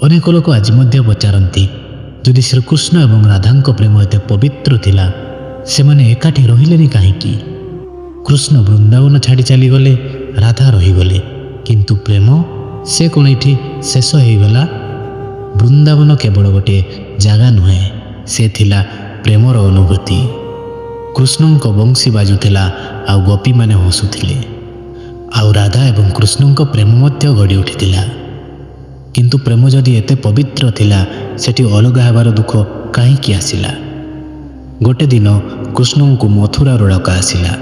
ଅନେକ ଲୋକ ଆଜି ମଧ୍ୟ ପଚାରନ୍ତି, ଯଦି ଶ୍ରୀକୃଷ୍ଣ ଏବଂ ରାଧାଙ୍କ ପ୍ରେମ ଏତେ ପବିତ୍ର ଥିଲା, ସେମାନେ ଏକାଠି ରହିଲେନି କାହିଁକି? କୃଷ୍ଣ ବୃନ୍ଦାବନ ଛାଡ଼ି ଚାଲିଗଲେ, ରାଧା ରହିଗଲେ, କିନ୍ତୁ ପ୍ରେମ ସେ କ'ଣ ଏଠି ଶେଷ ହେଇଗଲା? ବୃନ୍ଦାବନ କେବଳ ଗୋଟିଏ ଜାଗା ନୁହେଁ, ସେ ଥିଲା ପ୍ରେମର ଅନୁଭୂତି। କୃଷ୍ଣଙ୍କ ବଂଶୀ ବାଜୁଥିଲା ଆଉ ଗୋପୀମାନେ ହସୁଥିଲେ, ଆଉ ରାଧା ଏବଂ କୃଷ୍ଣଙ୍କ ପ୍ରେମ ମଧ୍ୟ ଗଢ଼ି ଉଠିଥିଲା। କିନ୍ତୁ ପ୍ରେମ ଯଦି ଏତେ ପବିତ୍ର ଥିଲା, ସେଠି ଅଲଗା ହେବାର ଦୁଃଖ କାହିଁକି ଆସିଲା? ଗୋଟେ ଦିନ କୃଷ୍ଣଙ୍କୁ ମଥୁରାରୁ ଡକା ଆସିଲା।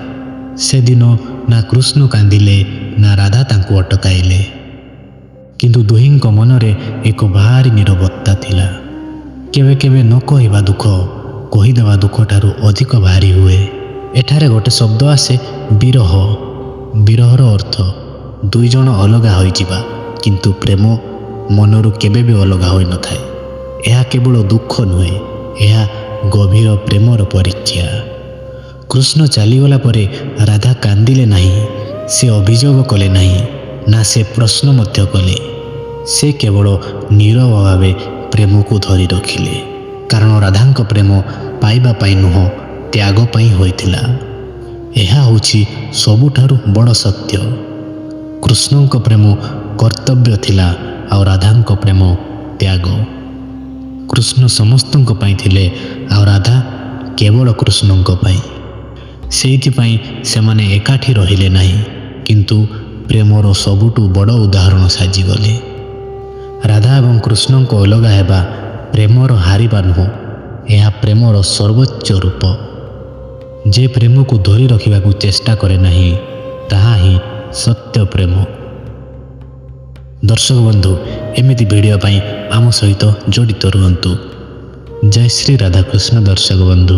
ସେଦିନ ନା କୃଷ୍ଣ କାନ୍ଦିଲେ ନା ରାଧା ତାଙ୍କୁ ଅଟକାଇଲେ, କିନ୍ତୁ ଦୁହିଁଙ୍କ ମନରେ ଏକ ଭାରି ନୀରବତା ଥିଲା। କେବେ କେବେ ନ କହିବା ଦୁଃଖ କହିଦେବା ଦୁଃଖଠାରୁ ଅଧିକ ଭାରି ହୁଏ। ଏଠାରେ ଗୋଟେ ଶବ୍ଦ ଆସେ, ବିରହ। ବିରହର ଅର୍ଥ ଦୁଇ ଜଣ ଅଲଗା ହୋଇଯିବା, କିନ୍ତୁ ପ୍ରେମ ମନରୁ କେବେ ବି ଅଲଗା ହୋଇନଥାଏ। ଏହା କେବଳ ଦୁଃଖ ନୁହେଁ, ଏହା ଗଭୀର ପ୍ରେମର ପରୀକ୍ଷା। କୃଷ୍ଣ ଚାଲିଗଲା ପରେ ରାଧା କାନ୍ଦିଲେ ନାହିଁ, ସେ ଅଭିଯୋଗ କଲେ ନାହିଁ, ନା ସେ ପ୍ରଶ୍ନ ମଧ୍ୟ କଲେ। ସେ କେବଳ ନୀରବ ଭାବେ ପ୍ରେମକୁ ଧରି ରଖିଲେ, କାରଣ ରାଧାଙ୍କ ପ୍ରେମ ପାଇବା ପାଇଁ ନୁହଁ, ତ୍ୟାଗ ପାଇଁ ହୋଇଥିଲା। ଏହା ହେଉଛି ସବୁଠାରୁ ବଡ଼ ସତ୍ୟ। କୃଷ୍ଣଙ୍କ ପ୍ରେମ କର୍ତ୍ତବ୍ୟ ଥିଲା ଆଉ ରାଧାଙ୍କ ପ୍ରେମ ତ୍ୟାଗ। କୃଷ୍ଣ ସମସ୍ତଙ୍କ ପାଇଁ ଥିଲେ ଆଉ ରାଧା କେବଳ କୃଷ୍ଣଙ୍କ ପାଇଁ। ସେଇଥିପାଇଁ ସେମାନେ ଏକାଠି ରହିଲେ ନାହିଁ, କିନ୍ତୁ ପ୍ରେମର ସବୁଠୁ ବଡ଼ ଉଦାହରଣ ସାଜିଗଲେ। ରାଧା ଏବଂ କୃଷ୍ଣଙ୍କ ଅଲଗା ହେବା ପ୍ରେମର ହାରିବା ନୁହଁ, ଏହା ପ୍ରେମର ସର୍ବୋଚ୍ଚ ରୂପ। ଯେ ପ୍ରେମକୁ ଧରି ରଖିବାକୁ ଚେଷ୍ଟା କରେ ନାହିଁ, ତାହା ହିଁ ସତ୍ୟ ପ୍ରେମ। ଦର୍ଶକ ବନ୍ଧୁ, ଏମିତି ଭିଡ଼ିଓ ପାଇଁ ଆମ ସହିତ ଜଡ଼ିତ ରୁହନ୍ତୁ। ଜୟ ଶ୍ରୀ ରାଧାକୃଷ୍ଣ। ଦର୍ଶକ ବନ୍ଧୁ।